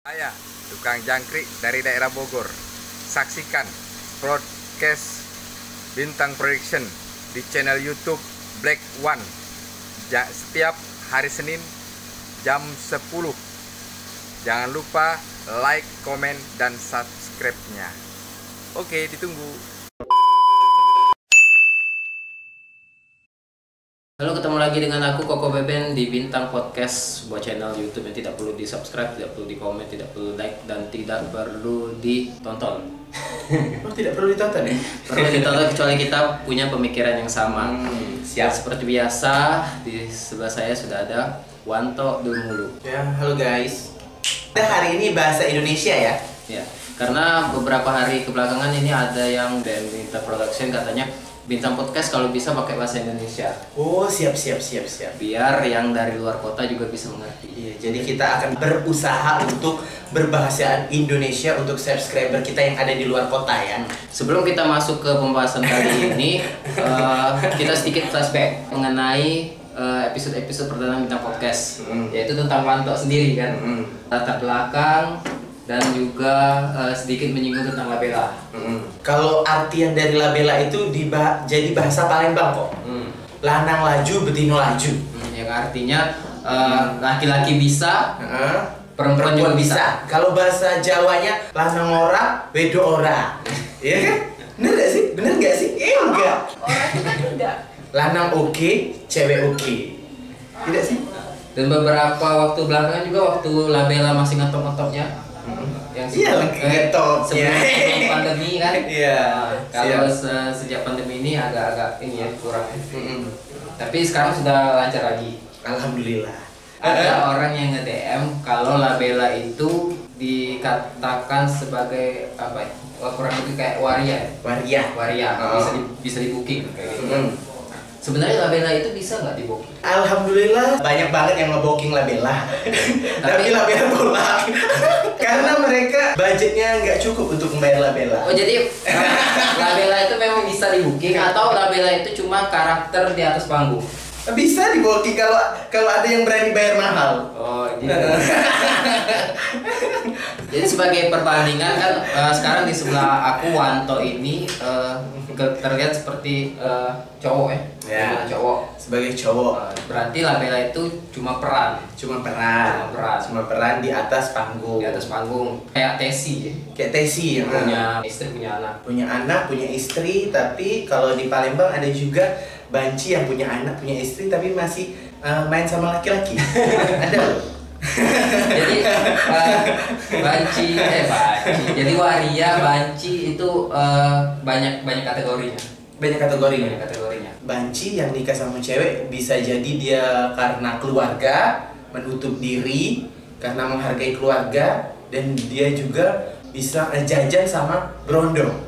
Saya, tukang jangkrik dari daerah Bogor. Saksikan podcast Bintang Production di channel YouTube Black One setiap hari Senin jam 10. Jangan lupa like, komen, dan subscribe-nya. Oke, ditunggu. Halo, ketemu lagi dengan aku Koko Beben di Bintang Podcast, sebuah channel YouTube yang tidak perlu di-subscribe, tidak perlu di-komen, tidak perlu like, dan tidak perlu ditonton. Oh, tidak perlu ditonton ya? Perlu ditonton kecuali kita punya pemikiran yang sama. Siap. Seperti biasa, di sebelah saya sudah ada Wanto Dumulu. Ya, halo guys. Kita hari ini bahasa Indonesia ya? Ya, karena beberapa hari kebelakangan ini ada yang dari Bintang Production katanya Bintang Podcast kalau bisa pakai bahasa Indonesia. Oh, siap. Biar yang dari luar kota juga bisa mengerti. Iya, jadi kita akan berusaha untuk berbahasa Indonesia untuk subscriber kita yang ada di luar kota ya. Sebelum kita masuk ke pembahasan kali ini, kita sedikit flashback mengenai episode-episode perdana Bintang Podcast, yaitu tentang Wanto sendiri kan, latar belakang dan juga sedikit menyinggung tentang labela. Kalau artian dari labela itu jadi bahasa Palembang kok. Lanang laju, betino laju. Yang artinya laki-laki bisa, perempuan juga bisa. Kalau bahasa Jawanya lanang ora, wedo ora. Iya kan? Bener gak sih? Enggak. Orang itu kan tidak. Lanang oke, cewek oke. Tidak sih? Dan beberapa waktu belakangan juga waktu labela masih ngetop-ngetopnya. Yang ngetop sebelum pandemi kan. Iya. Kalau sejak pandemi ini agak-agak ini ya kurang. Tapi sekarang sudah lancar lagi. Alhamdulillah. Ada orang yang nge-DM kalau labela itu dikatakan sebagai apa ya? Kurang lebih kayak waria. Bisa di booking kayak gitu. Sebenarnya labela itu bisa nggak di-booking? Alhamdulillah banyak banget yang nge-booking labela. Tapi labela tolak. Karena mereka budgetnya nggak cukup untuk membayar labela. Oh, jadi labela itu memang bisa di-booking atau labela itu cuma karakter di atas panggung? Bisa di-booking kalau ada yang berani bayar mahal. Oh, gitu. Jadi sebagai perbandingan kan sekarang di sebelah aku Wanto ini terlihat seperti cowok ya. Cowok. Sebagai cowok. Berarti labela itu cuma peran di atas panggung. Kayak Tesi ya. Kayak Tesi ya. Punya istri, punya anak. Punya istri, tapi kalau di Palembang ada juga banci yang punya anak, punya istri tapi masih main sama laki-laki. Ada loh. Jadi banci. Jadi waria, banci itu banyak kategorinya. Banyak kategorinya. Banci yang nikah sama cewek bisa jadi dia karena keluarga, menutup diri karena menghargai keluarga, dan dia juga bisa jajan sama berondong.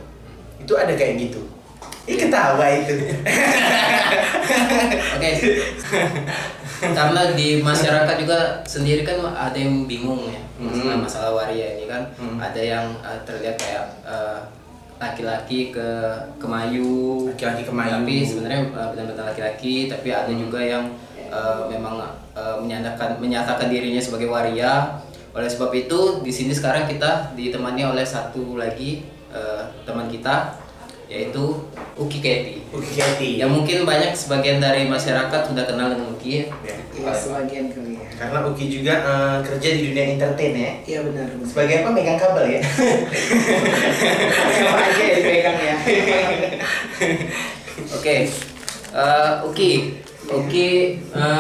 Itu ada kayak gitu. Ketawa itu. Oke. Karena di masyarakat juga sendiri kan ada yang bingung ya masalah waria ini kan. Ada yang terlihat kayak laki-laki kemayu, tapi sebenarnya benar-benar laki-laki. Tapi ada juga yang memang menyatakan dirinya sebagai waria. Oleh sebab itu di sini sekarang kita ditemani oleh satu lagi teman kita, yaitu Uki Keti. Yang mungkin sebagian dari masyarakat sudah kenal dengan Uki ya. Iya, sebagian kali ya. Karena Uki juga kerja di dunia entertain ya. Iya benar. Sebagai apa? Megang kabel ya. Apa aja ya dipegang ya. Oke. Uki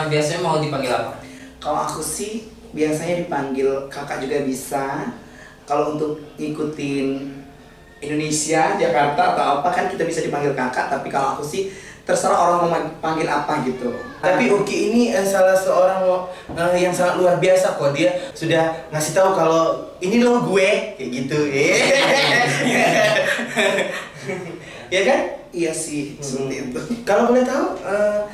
biasanya mau dipanggil apa? Kalau aku sih biasanya dipanggil kakak juga bisa. Kalau untuk ngikutin Indonesia, Jakarta atau apa kan kita bisa dipanggil kakak. Tapi kalau aku sih terserah orang mau panggil apa gitu. Tapi Uki ini salah seorang yang sangat luar biasa kok. Dia sudah ngasih tahu kalau ini loh gue kayak gitu. Ya kan? Iya sih, seperti itu. Kalau boleh tahu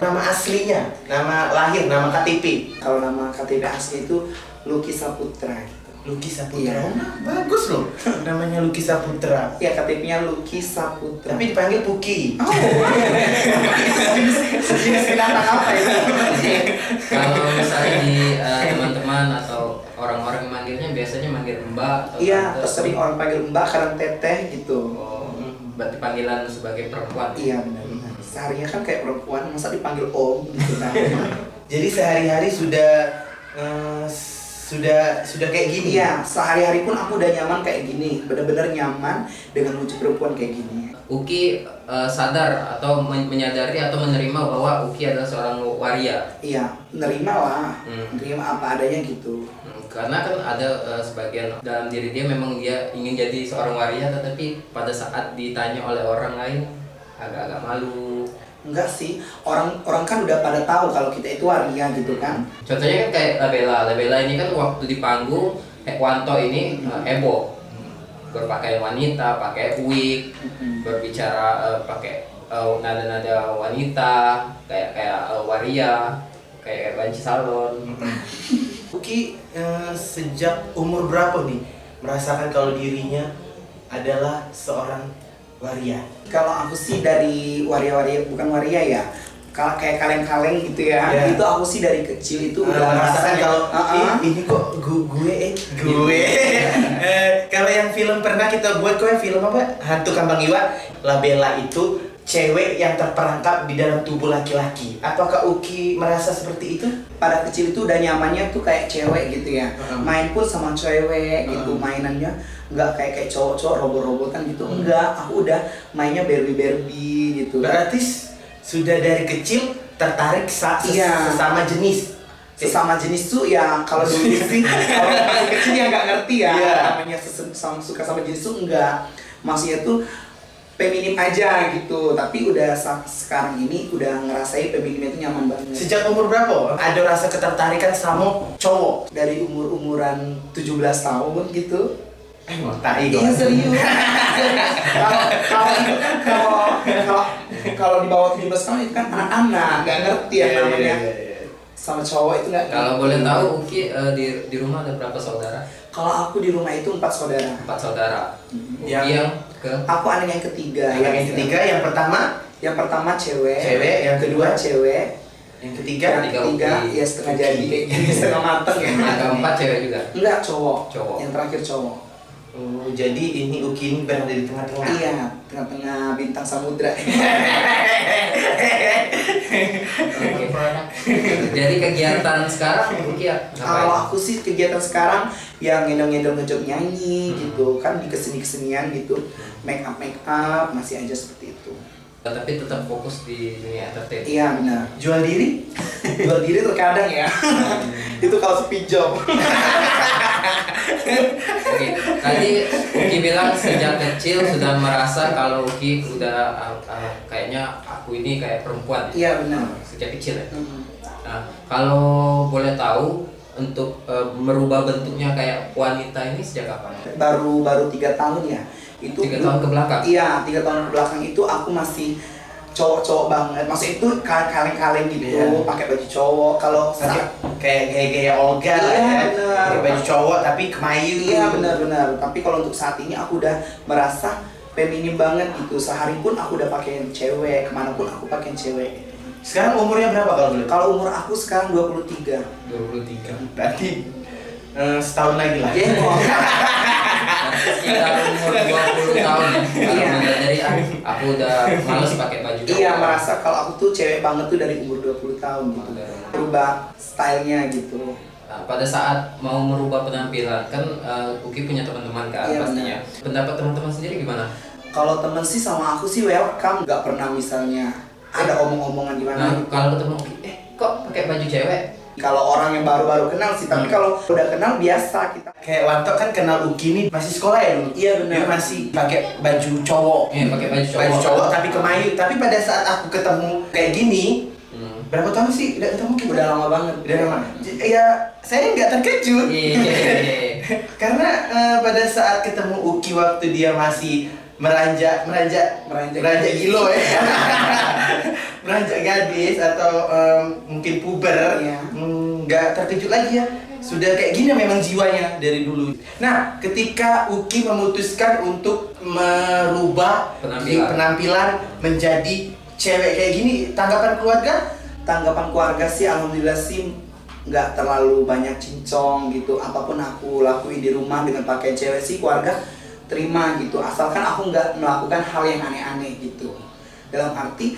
nama aslinya, nama lahir, nama KTP. Kalau nama KTP asli itu Lucky Saputra. Lucky Saputra. Iya. Bagus loh. Namanya Lucky Saputra. Iya, KTP-nya Lucky Saputra. Tapi dipanggil Puki. Oh. Jenis binatang apa itu? Kalau misalnya di teman-teman atau orang-orang manggilnya biasanya manggil mbak atau Iya, tante? sering orang panggil mbak, kadang teteh gitu. Oh, berarti panggilan sebagai perempuan. Iya benar-benar. Seharinya kan kayak perempuan, masa dipanggil om gitu kan. Jadi sehari-hari sudah kayak gini. Iya, sehari-hari pun aku udah nyaman kayak gini, benar-benar nyaman dengan wujud perempuan kayak gini. Uki sadar atau menyadari atau menerima bahwa Uki adalah seorang waria. Iya, nerima lah, nerima apa adanya gitu. Karena kan ada sebagian dalam diri dia memang dia ingin jadi seorang waria, tetapi pada saat ditanya oleh orang lain agak-agak malu. Enggak sih, orang kan udah pada tahu kalau kita itu waria gitu kan. Contohnya kan kayak Labella ini kan waktu di panggung Wanto ini heboh, berpakaian wanita, pakai wig, berbicara pakai nada-nada wanita, kayak waria, kayak banci salon. Uki sejak umur berapa nih merasakan kalau dirinya adalah seorang waria? Kalau aku sih dari waria-waria, bukan waria ya, kayak kaleng-kaleng gitu ya. Yeah. Itu aku sih dari kecil itu udah merasakan ngerasain kalau "Ih, ini kok gue kalau yang film pernah kita buat, kok yang film apa, Hantu Kambang Iwa, Labella itu cewek yang terperangkap di dalam tubuh laki-laki. Apakah Uki merasa seperti itu? pada kecil itu udah nyamannya tuh kayak cewek gitu ya. Main pun sama cewek gitu, mainannya nggak kayak cowok-cowok robot-robotan gitu. Enggak, aku udah mainnya Barbie gitu. Berarti sudah dari kecil tertarik Iya. sesama jenis. Sesama jenis tuh ya kalau dulu sih kalau masih kecil ya nggak ngerti ya, Iya. namanya suka sama jenis tuh enggak, maksudnya tuh feminim aja gitu, tapi udah sekarang ini udah ngerasain feminim itu nyaman banget. Sejak umur berapa ada rasa ketertarikan sama cowok? Dari umur-umuran 17 tahun gitu. Emang tai Iya serius. Kalau di bawah 17 tahun itu kan anak-anak, nggak ngerti ya namanya. Sama cowok itu nggak. Kalau boleh tahu Uki di rumah ada berapa saudara? Kalau aku di rumah itu 4 saudara. 4 saudara. Uki Yang ke Aku anak yang ketiga. yang ketiga, yang pertama cewek, yang kedua cewek, yang ketiga yang ketiga Uki. ya setengah jadi kayak gini, setengah mateng ya. yang keempat cewek juga. Enggak, cowok. Cowok. Yang terakhir cowok. Oh, jadi ini Uki ini berada di tengah-tengah. Iya, tengah-tengah bintang samudra. Oke. Jadi kegiatan sekarang Uki Kalau ngapain? aku sih kegiatan sekarang yang ngendong-ngendong ngejob nyanyi gitu kan, di kesenian gitu, make up masih aja seperti itu. Tapi tetap fokus di dunia entertain. Iya benar. Jual diri? Jual diri terkadang ya. Itu kalau sepi job. Oke, tadi Uki bilang sejak kecil sudah merasa kalau Uki udah kayaknya aku ini kayak perempuan. Iya benar. Sejak kecil ya. Nah, kalau boleh tahu untuk merubah bentuknya kayak wanita ini sejak kapan? Baru 3 tahun ya. Itu 3 tahun ke belakang? Iya, 3 tahun ke belakang itu aku masih cowok-cowok banget. Maksudnya itu kaleng-kaleng gitu, Iya. pakai baju cowok. Kalau Kayak gaya Olga lah Iya, ya. benar. Pakai baju cowok tapi kemayu. iya benar-benar. Tapi kalau untuk saat ini aku udah merasa feminim banget gitu. Sehari pun aku udah pakai cewek, kemana pun aku pakai cewek. Sekarang umurnya berapa kalau boleh? Kalau umur aku sekarang 23. 23. Berarti setahun lagi lah. Iya, mau. Sekitar umur 20 tahun ya. Iya. Jadi aku udah males pakai baju cowok. Iya, merasa kalau aku tuh cewek banget tuh dari umur 20 tahun gitu. Berubah stylenya gitu. Nah, pada saat mau merubah penampilan kan Uki punya teman-teman kan Iya, pastinya. Pendapat teman-teman sendiri gimana? Kalau temen sih sama aku sih welcome, nggak pernah misalnya ada omong-omongan gimana. Nah, gitu. kalau ketemu Uki, kok pakai baju cewek? Kalau orang yang baru-baru kenal sih, tapi kalau udah kenal biasa kita. Kayak Wanto kan kenal Uki ini masih sekolah ya dulu. Iya, benar. Dia masih pakai baju cowok. Iya, pakai baju cowok. Baju cowok tapi kemayu. Tapi pada saat aku ketemu kayak gini, berapa tahun sih udah ketemu kita? Udah lama banget. Udah lama. Ya saya nggak terkejut. Iya. Karena pada saat ketemu Uki waktu dia masih meranjak gilo ya. Meranjak gadis atau mungkin puber, Iya. nggak terkejut lagi ya. Sudah kayak gini memang jiwanya dari dulu. Nah, ketika Uki memutuskan untuk merubah penampilan menjadi cewek kayak gini, tanggapan keluarga? Tanggapan keluarga sih alhamdulillah sih nggak terlalu banyak cincong gitu. Apapun aku lakuin di rumah dengan pakaian cewek sih keluarga terima gitu, asalkan aku nggak melakukan hal yang aneh-aneh gitu. Dalam arti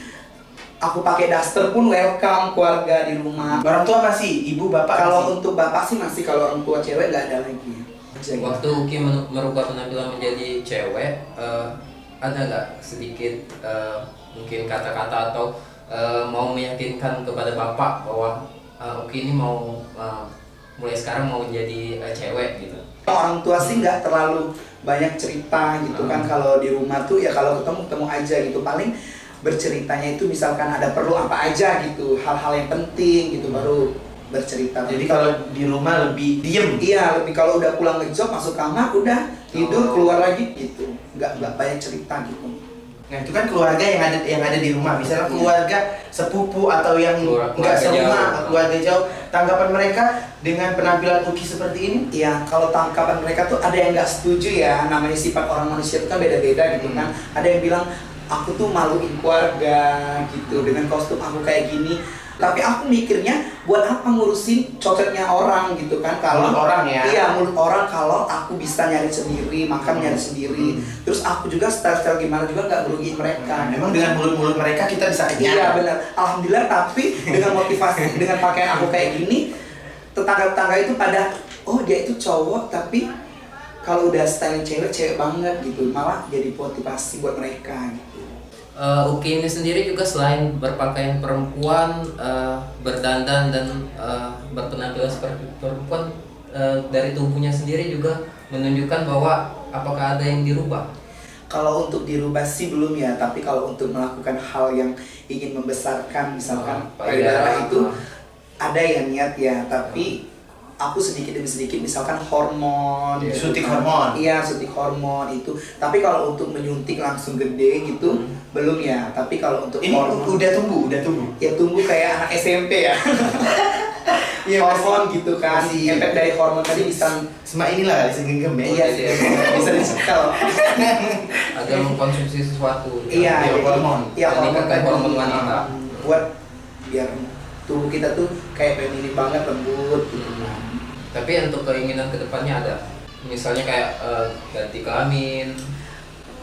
aku pakai daster pun welcome keluarga di rumah. Orang tua masih, ibu bapak Kalau masih? untuk bapak sih masih, kalau orang tua cewek nggak ada lagi. Waktu Uki merubah penampilan menjadi cewek, ada nggak sedikit mungkin kata-kata atau mau meyakinkan kepada bapak bahwa Uki ini mau mulai sekarang mau jadi cewek gitu? Orang tua sih nggak terlalu banyak cerita gitu kan. Kalau di rumah tuh ya kalau ketemu aja gitu, paling berceritanya itu misalkan ada perlu apa aja gitu, hal-hal yang penting gitu baru bercerita. Jadi kalau di rumah lebih diem? Iya, lebih kalau udah pulang ngejob masuk kamar udah tidur keluar lagi gitu, nggak banyak cerita gitu. Nah itu kan keluarga yang ada di rumah, misalnya keluarga sepupu atau yang nggak serumah, keluarga jauh, tanggapan mereka dengan penampilan Uki seperti ini? Iya, kalau tangkapan mereka tuh ada yang nggak setuju ya, namanya sifat orang manusia itu kan beda-beda gitu kan. Ada yang bilang aku tuh maluin keluarga gitu dengan kostum aku kayak gini. Tapi aku mikirnya buat apa ngurusin cocoknya orang gitu kan, kalau mulut orang ya. Iya, mulut orang, kalau aku bisa nyari sendiri, makan nyari sendiri. Terus aku juga style gimana juga nggak merugiin mereka. Memang dengan mulut-mulut mereka kita bisa kenyang. Iya benar, alhamdulillah. Tapi dengan motivasi dengan pakaian aku kayak gini, tetangga-tetangga itu pada oh dia itu cowok tapi kalau udah style cewek banget gitu, malah jadi motivasi buat mereka gitu. Uki ini sendiri juga selain berpakaian perempuan, berdandan dan berpenampilan seperti perempuan, dari tubuhnya sendiri juga menunjukkan bahwa apakah ada yang dirubah? Kalau untuk dirubah sih belum ya, tapi kalau untuk melakukan hal yang ingin membesarkan misalkan payudara itu ada yang niat ya, tapi aku sedikit demi sedikit misalkan hormon, suntik hormon. Iya, suntik hormon itu. Tapi kalau untuk menyuntik langsung gede gitu belum ya. Tapi kalau untuk ini hormon udah tumbuh. Ya tumbuh kayak anak SMP ya. Iya, hormon gitu kan. Efek dari hormon tadi bisa sama inilah segenggam ya. Iya, bisa dicekal. Ada mengkonsumsi sesuatu. Iya, hormon. Iya, hormon tadi hormon wanita. Buat biar tubuh kita tuh kayak feminin banget, lembut gitu kan. Tapi untuk keinginan kedepannya ada, misalnya kayak ganti kelamin.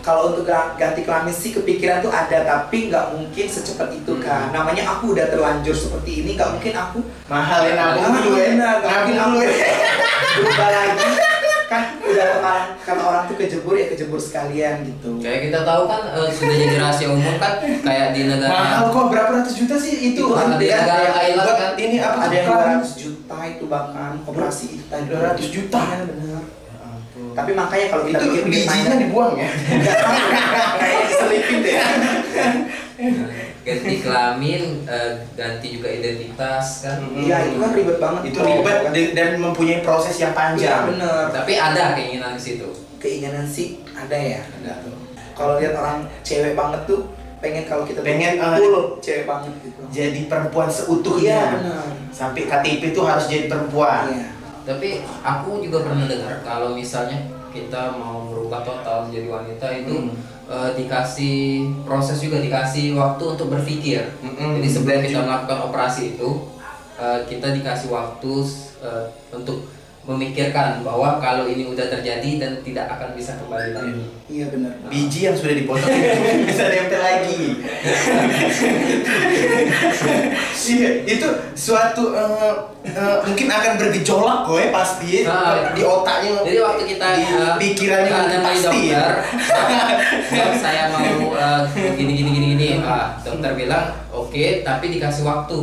Kalau untuk ganti kelamin sih kepikiran tuh ada, tapi nggak mungkin secepat itu kan. Namanya aku udah terlanjur seperti ini, nggak mungkin aku mahal ya nabung dulu ya. Nabung dulu ya. Berubah lagi kan udah karena orang tuh kejebur ya kejebur sekalian gitu. Kayak kita tahu kan sudah jadi rahasia umum kan, kayak di negara mahal kok berapa ratus juta sih itu di negara Thailand kan ini apa ada yang 200 juta itu bahkan operasi itu tadi 200 juta ya benar. Tapi makanya kalau kita itu bijinya dibuang ya. Kayaknya diselipin deh. ganti kelamin, ganti juga identitas kan. Iya, itu kan ribet banget. Itu ribet dan mempunyai proses yang Iya panjang. bener. Tapi ada keinginan di situ. Keinginan sih ada ya. Ada. Kalau lihat orang cewek banget tuh pengen kalau kita Pengen, full cewek banget gitu. Jadi perempuan seutuhnya. Iya benar. Sampai KTP itu harus jadi perempuan. Iya. Tapi aku juga pernah dengar kalau misalnya kita mau merubah total menjadi wanita itu dikasih proses juga, dikasih waktu untuk berpikir. Jadi sebelum kita melakukan operasi itu kita dikasih waktu untuk memikirkan bahwa kalau ini udah terjadi dan tidak akan bisa kembali lagi. Iya benar. Biji yang sudah dipotong itu bisa nempel lagi. Iya, itu suatu mungkin akan bergejolak kok ya pasti di otaknya. Jadi waktu kita di pikirannya namanya pasti. dokter, kalau saya mau gini, dokter bilang oke, tapi dikasih waktu.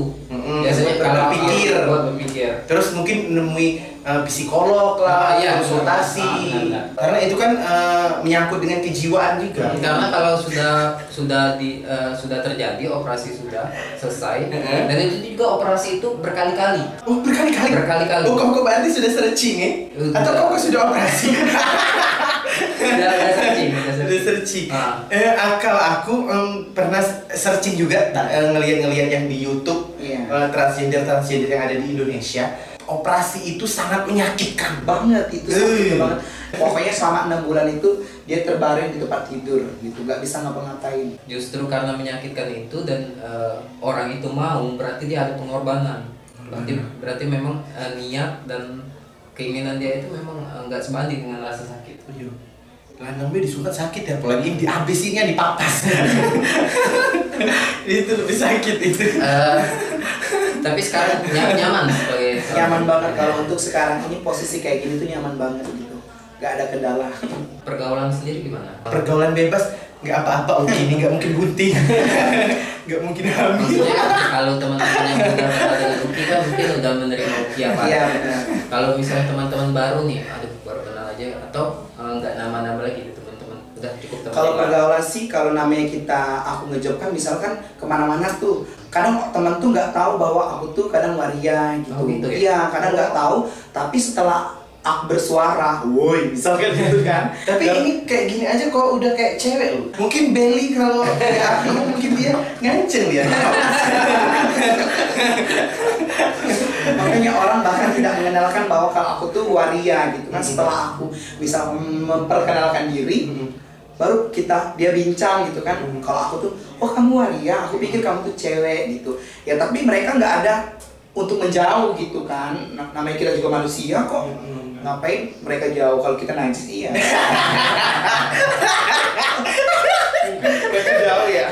Biasanya kalau buat berpikir. Terus mungkin menemui psikolog lah, konsultasi. Karena itu kan menyangkut dengan kejiwaan juga. Karena kalau sudah terjadi, operasi sudah selesai, dan itu juga operasi itu berkali-kali. Oh, berkali-kali. Berkali-kali. Oh, kamu berarti sudah searching ya? Atau kamu sudah operasi? Sudah searching. Kalau aku pernah searching juga ngelihat yang di YouTube transgender yang ada di Indonesia. Operasi itu sangat menyakitkan banget itu banget. Pokoknya selama 6 bulan itu dia terbaring di tempat tidur gitu, nggak bisa ngapa-ngapain. Justru karena menyakitkan itu dan orang itu mau, berarti dia ada pengorbanan. Berarti memang niat dan keinginan dia itu memang nggak sebanding dengan rasa sakit. Iya. Lanang be disunat sakit ya, apalagi yang dihabisinnya dipapas. Itu lebih sakit itu. Tapi sekarang nyaman sebagai Nyaman banget kalau untuk sekarang ini posisi kayak gini tuh nyaman banget gitu. Gak ada kendala. pergaulan sendiri gimana? Pergaulan bebas nggak apa-apa, oke ini nggak mungkin bunting, nggak mungkin hamil. Maksudnya kan kalau teman-teman yang udah kenal dengan Uki kan mungkin udah menerima Uki apa? Iya benar. Kalau misalnya teman-teman baru nih, aduh baru kenal aja atau nggak nama-nama lagi gitu teman-teman, udah cukup teman. Kalau pergaulan sih, kalau namanya aku ngejob kan, misalkan kemana-mana tuh, kadang teman tuh nggak tahu bahwa aku tuh kadang waria gitu. Oh, gitu ya? Iya, kadang nggak tahu, tapi setelah aku bersuara, woi, misalkan gitu kan. Tapi ini kayak gini aja kok udah kayak cewek loh. Mungkin Belly kalau kayak aku mungkin dia nganceng dia. Makanya orang bahkan tidak mengenalkan bahwa kalau aku tuh waria gitu kan. Setelah aku bisa memperkenalkan diri, baru dia bincang gitu kan. Kalau aku tuh, oh kamu waria, aku pikir kamu tuh cewek gitu. Ya tapi mereka nggak ada untuk menjauh gitu kan. Namanya kita juga manusia kok. Ngapain mereka jauh kalau kita najis? Iya. Mereka jauh ya.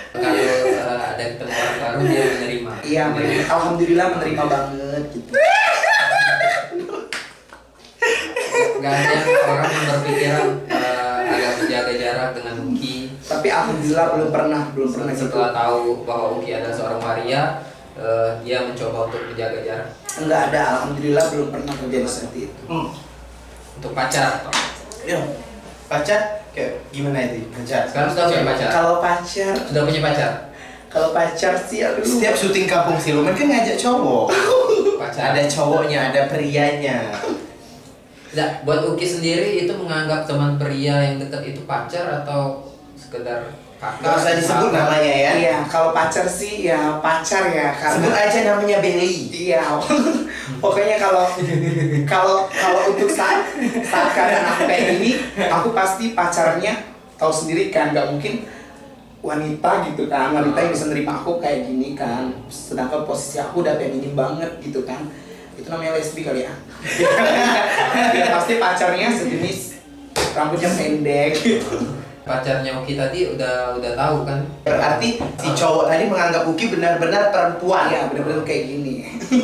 Kalau ada ketemu orang baru dia menerima. Iya, alhamdulillah menerima banget gitu. Gak ada orang yang berpikiran agak menjaga jarak dengan Uki. Tapi alhamdulillah belum pernah gitu. Setelah tahu bahwa Uki adalah seorang waria, dia mencoba untuk menjaga jarak. Enggak ada, alhamdulillah belum pernah terjadi seperti itu. Untuk pacar. Iya. Pacar kayak gimana itu? Pacar. Sekarang sudah punya pacar. Sudah punya pacar. Kalau pacar sih aduh. Setiap syuting Kampung Siluman kan ngajak cowok. Pacar. Ada cowoknya, ada prianya. Nah, buat Uki sendiri itu menganggap teman pria yang dekat itu pacar atau sekedar kakak? Gak usah disebut sahabat? namanya ya. Iya, kalau pacar sih ya pacar ya Sebut karena aja namanya Belly. iya. Pokoknya kalau untuk saat keadaan aku kayak gini, aku pasti pacarnya tahu sendiri kan, nggak mungkin wanita gitu kan, wanita yang bisa nerima aku kayak gini kan. Sedangkan posisi aku udah feminim banget gitu kan. Itu namanya lesbi kali ya. Ya pasti pacarnya sejenis rambutnya pendek gitu. Pacarnya Uki tadi udah tahu kan? Berarti si cowok tadi menganggap Uki benar-benar perempuan. Iya, benar-benar kayak gini.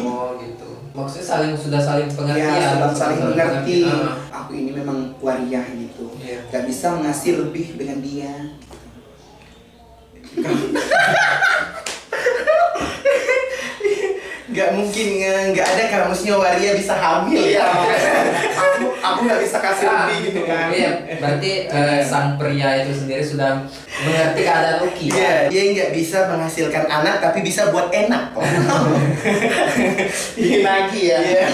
Oh gitu. Maksudnya sudah saling pengertian. Ya, saling mengerti. pengertian. Aku ini memang waria gitu. Iya. Gak bisa ngasih lebih dengan dia. Gak mungkin, nggak ada kamusnya waria bisa hamil. Iya. aku nggak bisa kasih lebih gitu kan. Iya, berarti sang pria itu sendiri sudah mengerti keadaan Uki. Iya, dia nggak bisa menghasilkan anak tapi bisa buat enak kok. Ingin lagi ya. Iya.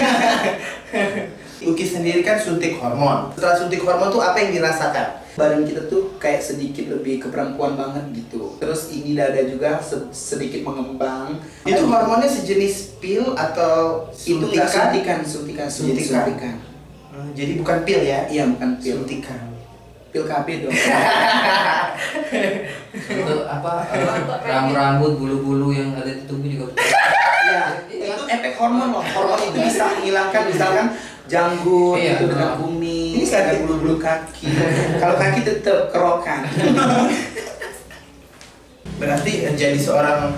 Uki sendiri kan suntik hormon. Setelah suntik hormon tuh apa yang dirasakan? Badan kita tuh kayak sedikit lebih ke perempuan banget gitu. Terus ini dada juga sedikit mengembang. Itu hormonnya sejenis pil atau Itu nggak suntikan. Jadi bukan pil ya? Iya, bukan pil. Suntikan. Pil KB dong. Itu apa? Rambut-rambut, bulu-bulu yang ada di tubuh juga. Iya, itu efek hormon loh. Hormon itu bisa menghilangkan misalkan janggut Iya, itu dengan kumis, ada bulu-bulu kaki. Kalau kaki tetap kerokan. Berarti jadi seorang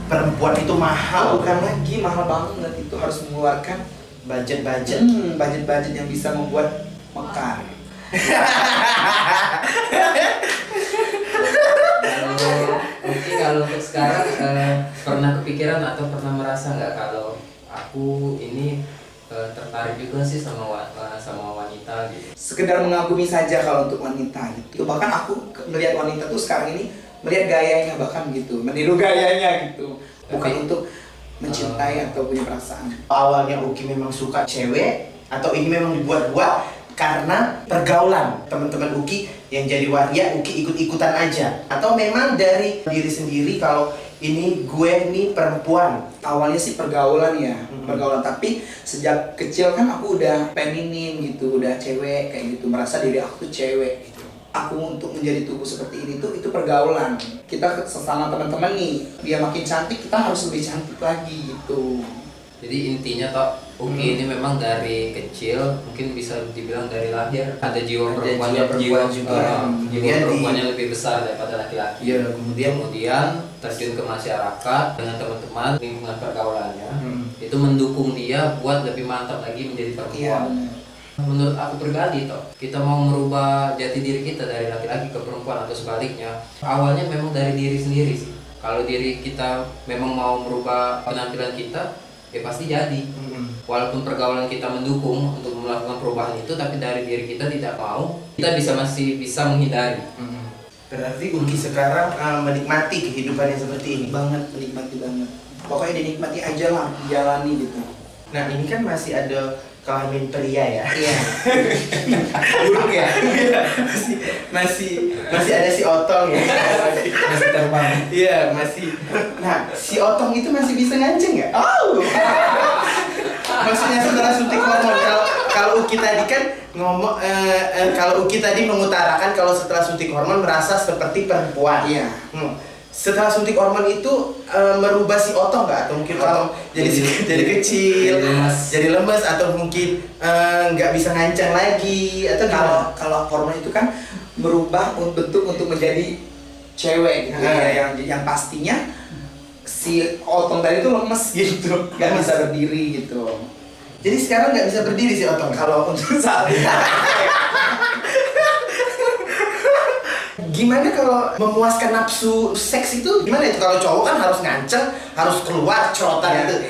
perempuan itu mahal. Bukan lagi mahal banget, itu harus mengeluarkan Budget. budget yang bisa membuat mekar. Kalau untuk sekarang pernah kepikiran atau pernah merasa nggak kalau aku ini tertarik juga sih sama wanita gitu. Sekedar mengagumi saja kalau untuk wanita gitu. Bahkan aku melihat wanita tuh sekarang ini melihat gayanya bahkan gitu, meniru gayanya gitu. Bukan untuk mencintai atau punya perasaan. Awalnya Uki memang suka cewek atau ini memang dibuat-buat karena pergaulan teman-teman Uki yang jadi waria, Uki ikut-ikutan aja, atau memang dari diri sendiri kalau ini gue nih perempuan. Awalnya sih pergaulan ya, pergaulan, tapi sejak kecil kan aku udah feminin gitu, udah cewek kayak gitu, merasa diri aku tuh cewek gitu. aku untuk menjadi tubuh seperti ini tuh itu pergaulan. Kita sesama teman-teman nih, dia makin cantik kita harus lebih cantik lagi gitu. Jadi intinya toh Uki ini memang dari kecil, mungkin bisa dibilang dari lahir ada jiwa perempuannya, jiwa perempuannya lebih besar daripada laki-laki. Iya, kemudian terjun ke masyarakat dengan teman-teman, lingkungan pergaulannya itu mendukung dia buat lebih mantap lagi menjadi perempuan. Menurut aku pribadi toh, kita mau merubah jati diri kita dari laki-laki ke perempuan atau sebaliknya, awalnya memang dari diri sendiri sih. Kalau diri kita memang mau merubah penampilan kita, ya pasti jadi. Walaupun pergaulan kita mendukung untuk melakukan perubahan itu, tapi dari diri kita tidak mau, kita masih bisa menghindari. Berarti Uki sekarang menikmati kehidupan yang seperti ini. Banget, menikmati banget. Pokoknya dinikmati aja lah, jalani gitu. Nah ini kan masih ada kelamin pria ya. Iya. Buruk ya. masih ada si Otong ya. Masih terbang. Iya masih. Nah si Otong itu masih bisa nganceng nggak? Oh. Maksudnya setelah suntik hormon, kalau Uki tadi kan ngomong, kalau Uki tadi mengutarakan kalau setelah suntik hormon merasa seperti perempuan. Iya. Setelah suntik hormon itu merubah si Otong nggak? Atau mungkin Otong jadi kecil, jadi lemes, atau mungkin nggak bisa ngancang lagi, atau kalau hormon itu kan merubah bentuk untuk menjadi cewek gitu ya, yang pastinya si Otong tadi itu lemes gitu, nggak bisa berdiri gitu. Jadi sekarang nggak bisa berdiri si Otong Kalau untuk saat ini. Gimana kalau memuaskan nafsu seks itu gimana itu? Kalau cowok kan harus nganceng, harus keluar cerotan gitu.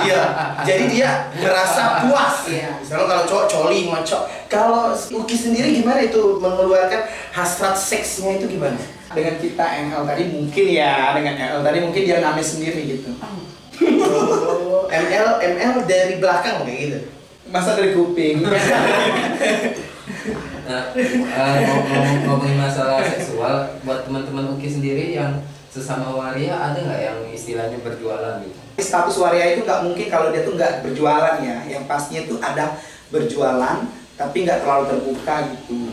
Iya. Jadi dia merasa puas. Misalnya kalau cowok coli ngocok. Kalau Uki sendiri gimana itu mengeluarkan hasrat seksnya itu gimana? Dengan kita ML tadi mungkin ya, dengan ML tadi mungkin dia ngamen sendiri gitu. ML dari belakang kayak gitu. Masa dari kuping. Nah, ngomongin masalah seksual, buat teman-teman Uki sendiri yang sesama waria, ada nggak yang istilahnya berjualan gitu? Status waria itu nggak mungkin kalau dia tuh nggak berjualan ya. Yang pastinya tuh ada berjualan, tapi nggak terlalu terbuka gitu.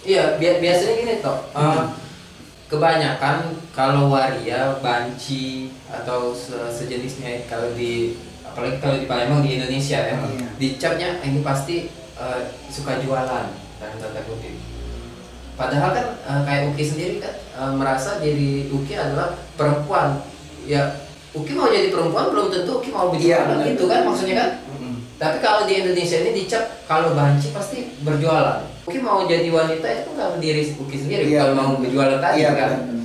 Iya, biasanya gini toh. Kebanyakan kalau waria, banci atau sejenisnya, apalagi kalau di Palembang di Indonesia ya, dicapnya ini pasti suka jualan dalam tanda kutip. Padahal kan kayak Uki sendiri kan merasa diri Uki adalah perempuan. Ya Uki mau jadi perempuan belum tentu Uki mau berjualan gitu kan maksudnya kan. Tapi kalau di Indonesia ini dicap kalau banci pasti berjualan. Uki mau jadi wanita itu kan diri Uki sendiri kalau mau berjualan tadi kan.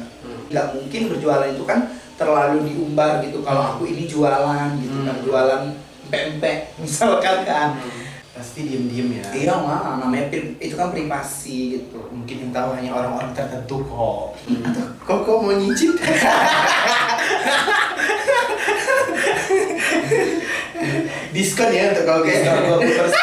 Nggak mungkin berjualan itu kan terlalu diumbar gitu. Kalau aku ini jualan gitu kan, jualan pempek misalkan kan. Pasti diem-diem ya. Iya mah, namanya itu kan privasi gitu. Mungkin yang tahu hanya orang-orang tertentu kok. Kok mau nyicip? Diskon ya untuk kalau diskon 20%.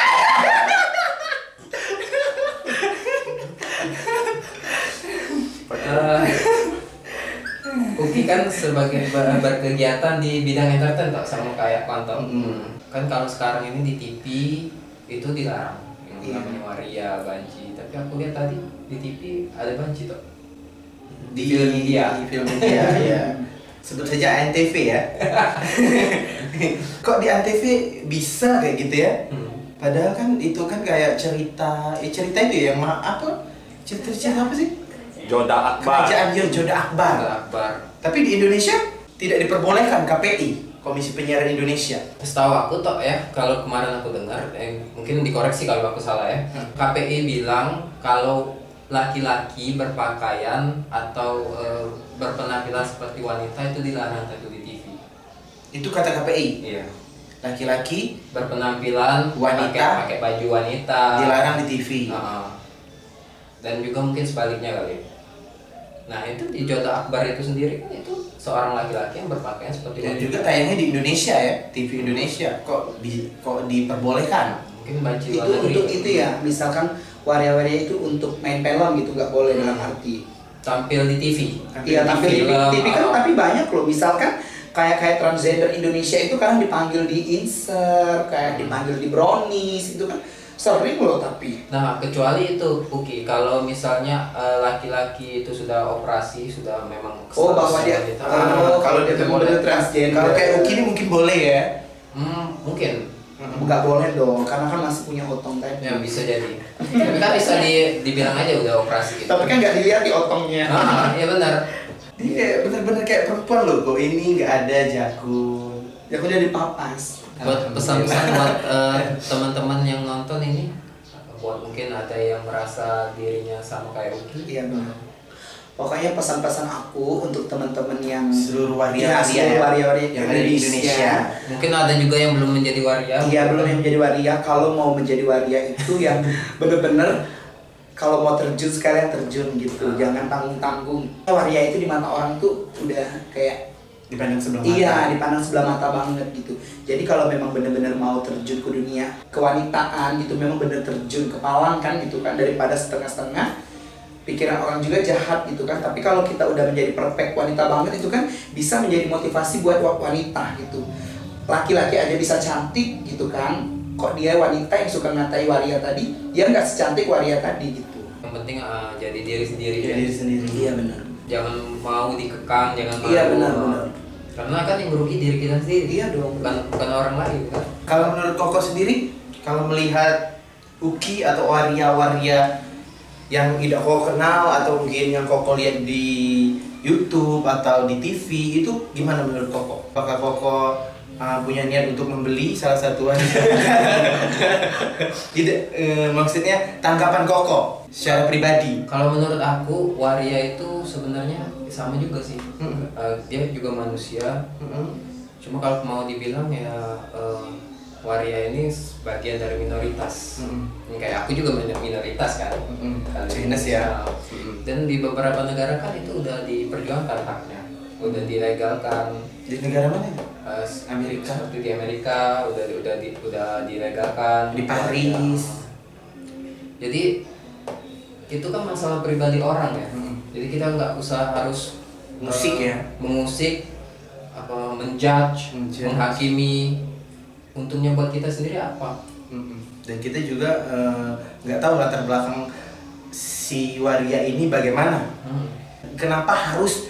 Uki kan sebagai berkegiatan di bidang entertain tak sama kayak Kuantum. Kan kalau sekarang ini di TV itu dilarang yang namanya waria, banci. Tapi aku lihat tadi di TV ada banci tuh. Di film media ya. Sebut saja ANTV ya. Kok di ANTV bisa kayak gitu ya? Padahal kan itu kan kayak cerita itu ya, apa? Cerita apa sih? Joda Akbar. Kerajaan Joda Akbar. Tapi di Indonesia tidak diperbolehkan KPI. Komisi Penyiaran Indonesia. Setahu aku toh ya, kalau kemarin aku dengar, mungkin dikoreksi kalau aku salah ya. KPI bilang kalau laki-laki berpakaian atau berpenampilan seperti wanita itu dilarang tentu di TV. Itu kata KPI. Iya. Laki-laki berpenampilan wanita pakai baju wanita dilarang di TV. Dan juga mungkin sebaliknya kali. Nah itu di Joda Akbar itu sendiri kan itu seorang laki-laki yang berpakaian seperti dan wanita. juga tayangnya di Indonesia ya, TV Indonesia. Kok diperbolehkan? Mungkin banci itu untuk itu ya, misalkan waria-waria itu untuk main film gitu nggak boleh dalam arti tampil di TV. Iya tampil di TV kan, tapi banyak loh, misalkan kayak transgender Indonesia itu kadang dipanggil di Inser, kayak dipanggil di Brownies itu kan Sering loh tapi. Nah, kecuali itu Uki, kalau misalnya laki-laki itu sudah operasi, sudah memang Oh, bahwa dia kalau dia benar-benar transgender. Kalau kayak Uki ini mungkin boleh ya. Mungkin. Nggak boleh dong, karena kan masih punya otong tadi. Ya bisa jadi. Tapi kan bisa dibilang aja udah operasi gitu. Tapi kan nggak dilihat di otongnya. Iya benar. Dia bener-bener kayak perempuan loh, kok ini nggak ada jakun. Ya aku jadi papas. Buat pesan-pesan buat teman-teman yang nonton ini, buat mungkin ada yang merasa dirinya sama kayak Uki. Iya benar. Pokoknya pesan-pesan aku untuk teman-teman yang Seluruh waria yang ada di Indonesia. Mungkin ada juga yang belum menjadi waria. Iya, belum yang menjadi waria. Kalau mau menjadi waria itu yang bener-bener kalau mau terjun sekalian terjun gitu. Jangan tanggung-tanggung. Waria itu di mata orang tuh udah kayak Dipandang sebelah mata. iya, dipandang sebelah mata banget gitu. Jadi kalau memang benar-benar mau terjun ke dunia kewanitaan gitu, memang benar terjun kepalang kan gitu kan, daripada setengah-setengah. Pikiran orang juga jahat gitu kan. Tapi kalau kita udah menjadi perfect wanita banget itu kan bisa menjadi motivasi buat wanita gitu. Laki-laki aja bisa cantik gitu kan. Kok dia wanita yang suka ngatai waria tadi, dia nggak secantik waria tadi gitu. Yang penting jadi diri sendiri. Jadi diri sendiri. Iya benar. Jangan mau dikekang, jangan mau. Iya benar. Karena kan yang merugi diri kita sendiri. Iya dong. Bukan orang lain kan. Kalau menurut Koko sendiri, kalau melihat Uki atau waria-waria yang tidak Koko kenal atau mungkin yang Koko lihat di YouTube atau di TV, itu gimana menurut Koko? Apakah Koko punya niat untuk membeli salah satu waria? Tidak, maksudnya tanggapan Koko secara pribadi. Kalau menurut aku waria itu sebenarnya sama juga sih. Dia juga manusia. Cuma kalau mau dibilang ya waria ini bagian dari minoritas. Kayak aku juga minoritas kan. Chinese ya. Dan di beberapa negara kan itu udah diperjuangkan haknya, udah dilegalkan. Di negara mana? Amerika. Seperti di Amerika udah dilegalkan. Di Paris. Jadi itu kan masalah pribadi orang ya. Jadi kita nggak usah harus mengusik apa menjudge, menghakimi. Untungnya buat kita sendiri apa? Dan kita juga nggak tahu latar belakang si waria ini bagaimana. Kenapa harus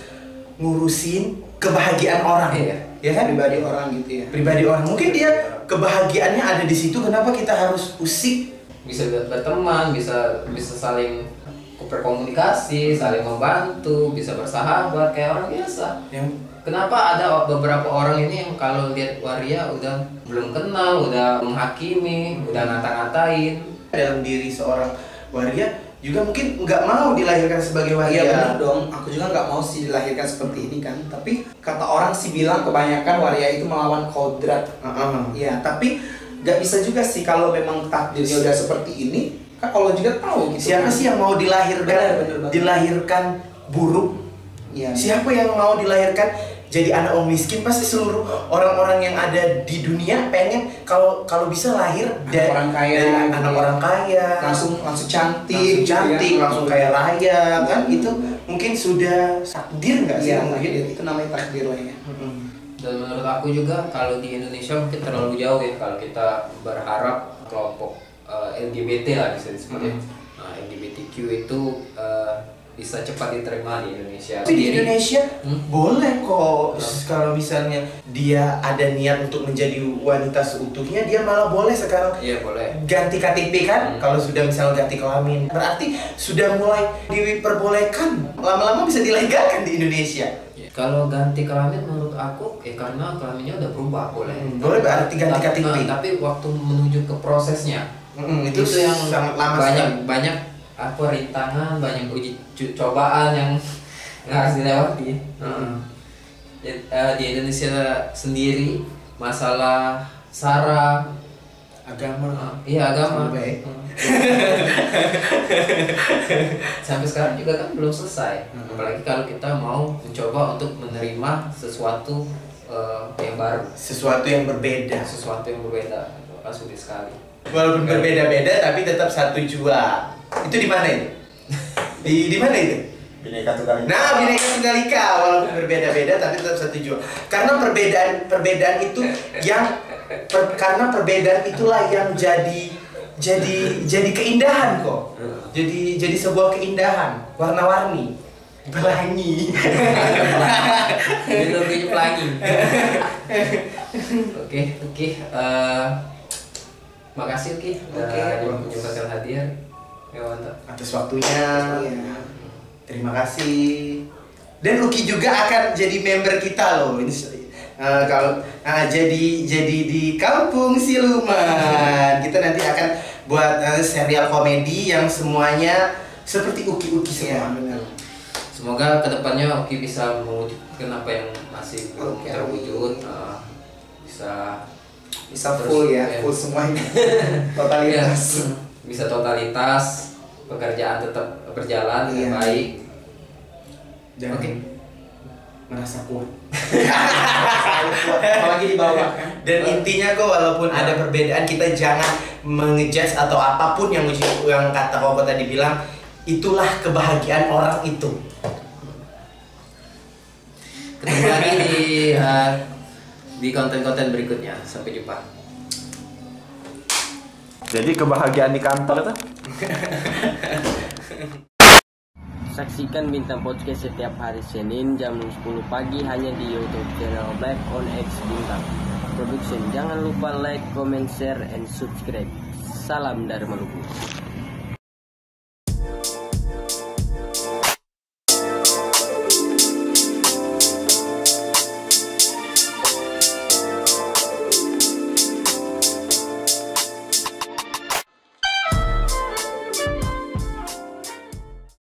ngurusin kebahagiaan orang? Iya. Ya kan? Pribadi orang gitu ya. Pribadi orang. Mungkin dia kebahagiaannya ada di situ. Kenapa kita harus usik? Bisa berteman, bisa saling berkomunikasi, saling membantu, bisa bersahabat kayak orang biasa. Kenapa ada beberapa orang ini yang kalau lihat waria udah belum kenal, udah menghakimi, udah ngata-ngatain. Dalam diri seorang waria juga mungkin nggak mau dilahirkan sebagai waria. Iya benar dong, aku juga nggak mau sih dilahirkan seperti ini kan. Tapi kata orang sih bilang kebanyakan waria itu melawan kodrat. Iya, tapi nggak bisa juga sih kalau memang takdirnya udah seperti ini. Kan Allah juga tahu gitu. Siapa sih yang mau dilahirkan dilahirkan buruk? Iya. Siapa yang mau dilahirkan jadi anak orang miskin? Pasti seluruh orang-orang yang ada di dunia pengen kalau bisa lahir dari orang kaya, anak orang kaya, langsung cantik, langsung kaya raya kan. Itu mungkin sudah takdir nggak sih? Iya, Mungkin itu namanya takdir lah ya. Dan menurut aku juga kalau di Indonesia mungkin terlalu jauh ya kalau kita berharap kelompok LGBT lah bisa disebut ya. Nah, LGBTQ itu bisa cepat diterima di Indonesia. Tapi di Indonesia boleh kok kalau misalnya dia ada niat untuk menjadi wanita seutuhnya, dia malah boleh sekarang. Iya boleh. Ganti KTP kan, kalau sudah misalnya ganti kelamin, berarti sudah mulai diperbolehkan. Lama-lama bisa dilegalkan di Indonesia. Kalau ganti kelamin menurut aku karena kelaminnya udah berubah boleh. Boleh berarti ganti KTP. Tapi waktu menuju ke prosesnya itu yang sangat lama banyak rintangan, banyak uji cobaan yang harus dilewati. Di Indonesia sendiri masalah sara, agama, agama. Sampai sekarang juga kan belum selesai. Apalagi kalau kita mau mencoba untuk menerima sesuatu yang baru, sesuatu yang berbeda, kan sulit sekali. Walaupun berbeda-beda tapi tetap satu jua. Itu di mana itu? Di mana itu? Bhinneka Tunggal Ika. Nah, Bhinneka Tunggal Ika, walaupun berbeda-beda tapi tetap satu jua. Karena perbedaan itu karena perbedaan itulah yang jadi jadi keindahan kok. Jadi sebuah keindahan, warna-warni. Pelangi. Lebih pelangi. Oke. Makasih Uki udah menyempatkan hadir. Ya, mantap. Atas waktunya. Terima kasih. Dan Uki juga akan jadi member kita loh. Ini jadi di Kampung Siluman. Kita nanti akan buat serial komedi yang semuanya seperti Uki semua. Benar. Semoga kedepannya Uki bisa mewujudkan apa yang masih belum terwujud, bisa full terus, ya, full semuanya. Totalitas. Bisa totalitas, pekerjaan tetap berjalan dengan baik. Dan merasa kuat. Apalagi di bawah kan. Dan intinya kok walaupun ada perbedaan, kita jangan mengejudge atau apapun yang kata Koko tadi bilang, itulah kebahagiaan orang itu. Ketemu lagi di konten-konten berikutnya. Sampai jumpa. Jadi kebahagiaan di kantor itu? Saksikan Bintang Podcast setiap hari Senin jam 10 pagi hanya di YouTube channel Black on X Bintang Production. Jangan lupa like, comment, share, and subscribe. Salam dari Maluku.